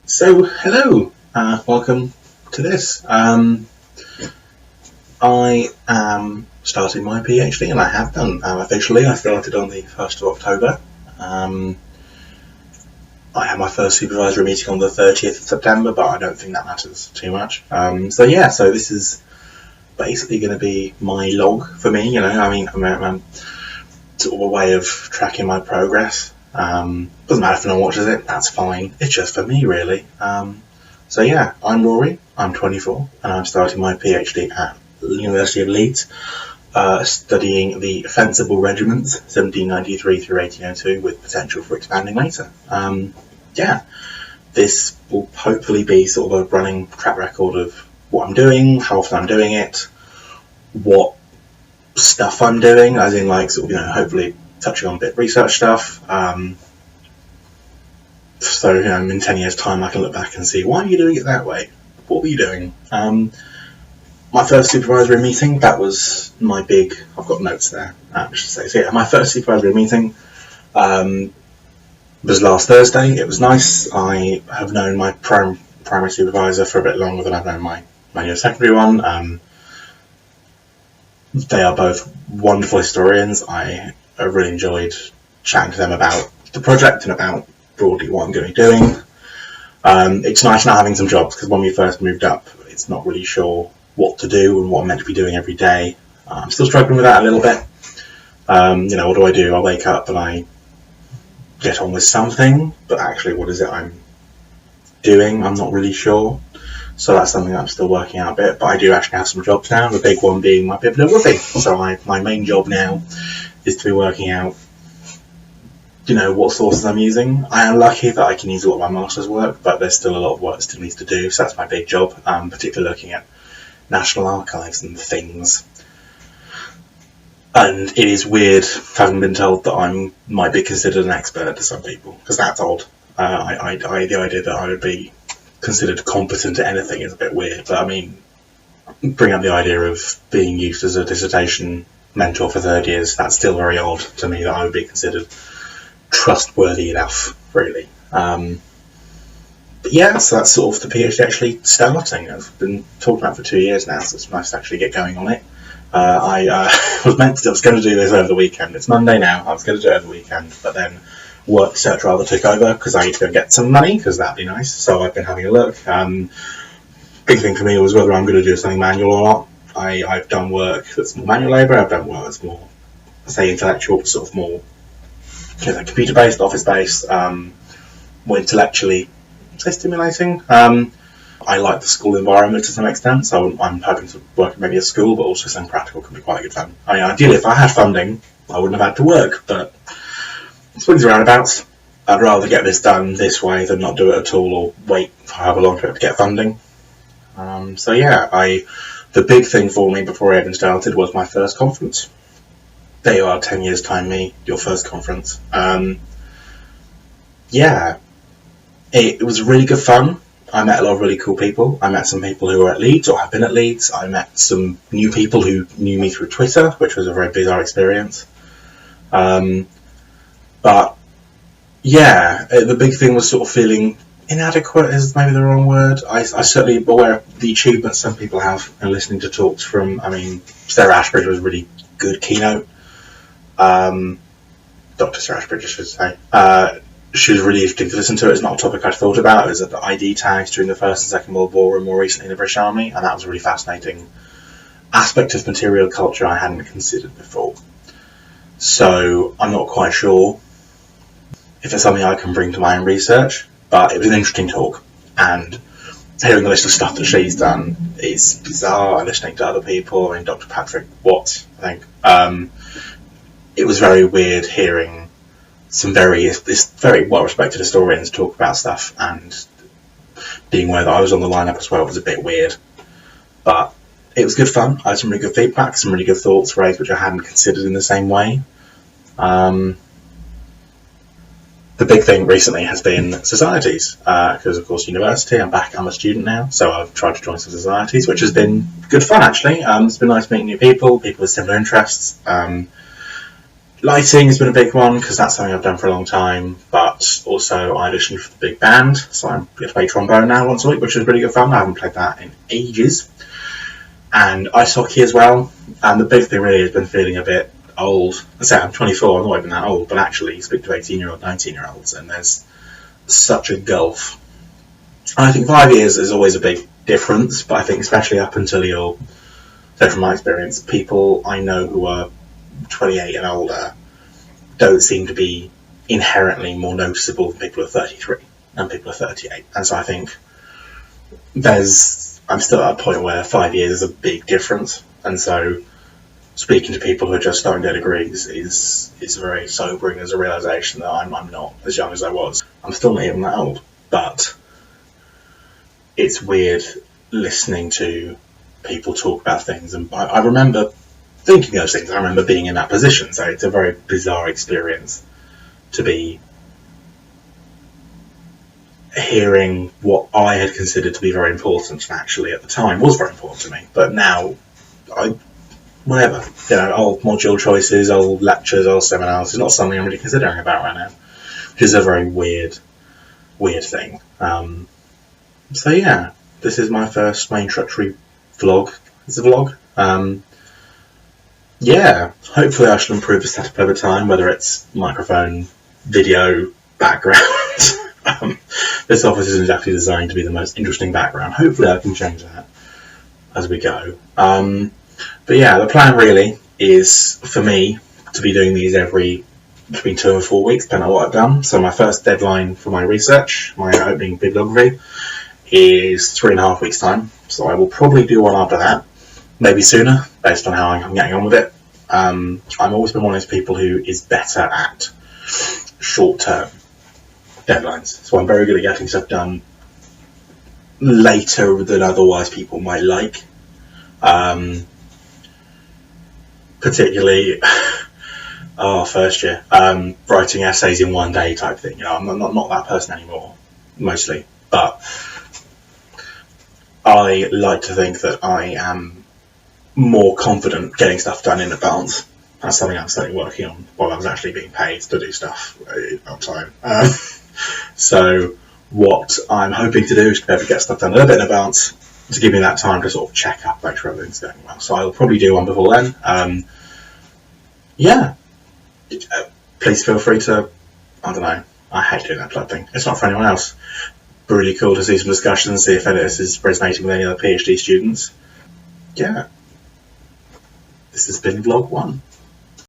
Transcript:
So, hello, welcome to this. I am starting my PhD, and I have done officially. I started on the 1st of October. I had my first supervisory meeting on the 30th of September, but I don't think that matters too much. So this is basically going to be my log for me. I'm sort of a way of tracking my progress. Doesn't matter if no one watches it, that's fine. It's just for me, really. I'm Rory, I'm 24, and I'm starting my PhD at the University of Leeds, studying the Fencible Regiments, 1793 through 1802, with potential for expanding later. This will hopefully be sort of a running track record of what I'm doing, how often I'm doing it, what stuff I'm doing, as in hopefully touching on a bit of research stuff. In 10 years' time I can look back and see, why are you doing it that way? What were you doing? My first supervisory meeting, that was my big, I've got notes there, I should say. So yeah, my first supervisory meeting was last Thursday. It was nice. I have known my primary supervisor for a bit longer than I've known my new secondary one. They are both wonderful historians. I really enjoyed chatting to them about the project and about broadly what I'm going to be doing. It's nice now having some jobs, because when we first moved up, it's not really sure what to do and what I'm meant to be doing every day. I'm still struggling with that a little bit. What do? I wake up and I get on with something, but actually what is it I'm doing? I'm not really sure. So that's something that I'm still working out a bit, but I do actually have some jobs now, the big one being my bibliography. So my main job now is to be working out what sources I'm using. I am lucky that I can use a lot of my master's work, but there's still a lot of work that still needs to do, so that's my big job, particularly looking at National Archives and things. And it is weird having been told that I might be considered an expert to some people, because that's odd. The idea that I would be considered competent at anything is a bit weird, but bring up the idea of being used as a dissertation mentor for third years, that's still very odd to me that I would be considered trustworthy enough, really. So that's sort of the PhD actually starting. I've been talking about it for 2 years now, so it's nice to actually get going on it. I was going to do this over the weekend. It's Monday now. I was going to do it over the weekend, but then work search rather took over because I need to go get some money, because that'd be nice. So I've been having a look. Big thing for me was whether I'm going to do something manual or not. I've done work that's more manual labour. I've done work that's more, say, intellectual, sort of more computer-based, office-based, more intellectually stimulating. I like the school environment to some extent, so I'm hoping to work in maybe a school, but also something practical can be quite good fun. Ideally, if I had funding, I wouldn't have had to work, but swings and roundabouts. I'd rather get this done this way than not do it at all, or wait for however long to get funding. The big thing for me before I even started was my first conference. There you are, 10 years time me, your first conference. It was really good fun. I met a lot of really cool people. I met some people who were at Leeds or have been at Leeds. I met some new people who knew me through Twitter, which was a very bizarre experience. The big thing was sort of feeling inadequate is maybe the wrong word. I certainly am aware of the achievements some people have, and listening to talks from, Sarah Ashbridge was a really good keynote. Dr. Sarah Ashbridge, I should say. She was really interesting to listen to. It's not a topic I'd thought about. It was at the ID tags during the First and Second World War, and more recently in the British Army, and that was a really fascinating aspect of material culture I hadn't considered before. So I'm not quite sure if it's something I can bring to my own research, but it was an interesting talk, and hearing the list of stuff that she's done is bizarre. Listening to other people, Dr. Patrick Watts, I think, it was very weird hearing some very well-respected historians talk about stuff, and being aware that I was on the lineup as well was a bit weird. But it was good fun. I had some really good feedback, some really good thoughts raised which I hadn't considered in the same way. The big thing recently has been societies, because of course university, I'm a student now, so I've tried to join some societies, which has been good fun actually. It's been nice meeting new people with similar interests. Lighting has been a big one because that's something I've done for a long time, but also I auditioned for the big band, so I get to play trombone now once a week, which is really good fun. I haven't played that in ages. And ice hockey as well, and the big thing really has been feeling a bit old. I say I'm 24, I'm not even that old, but actually you speak to 18-year-old, 19-year-olds, and there's such a gulf. And I think 5 years is always a big difference, but I think especially up until you're, so from my experience, people I know who are 28 and older don't seem to be inherently more noticeable than people who are 33 and people who are 38. And so I think I'm still at a point where 5 years is a big difference. And so speaking to people who are just starting their degrees is very sobering as a realisation that I'm not as young as I was. I'm still not even that old, but it's weird listening to people talk about things. And I remember thinking those things. I remember being in that position. So it's a very bizarre experience to be hearing what I had considered to be very important, and actually at the time was very important to me. But now, whatever, old module choices, old lectures, old seminars is not something I'm really considering about right now, which is a very weird thing. So yeah, this is my first introductory vlog. It's a vlog. Yeah, hopefully I shall improve the setup over time, whether it's microphone, video, background. This office isn't exactly designed to be the most interesting background. Hopefully I can change that as we go. But yeah, the plan really is for me to be doing these every between 2 and 4 weeks, depending on what I've done. So my first deadline for my research, my opening bibliography, is 3.5 weeks' time. So I will probably do one after that, maybe sooner, based on how I'm getting on with it. I've always been one of those people who is better at short-term deadlines. So I'm very good at getting stuff done later than otherwise people might like. Particularly, first year, writing essays in 1 day type thing. I'm not that person anymore, mostly. But I like to think that I am more confident getting stuff done in advance. That's something I'm certainly working on while I was actually being paid to do stuff on time. So what I'm hoping to do is to be able to get stuff done a little bit in advance to give me that time to sort of check up, make sure everything's going well. So I'll probably do one before then. Yeah, please feel free to, I don't know, I hate doing that plug thing. It's not for anyone else. Really cool to see some discussions, see if any of this is resonating with any other PhD students. Yeah, this has been vlog 1.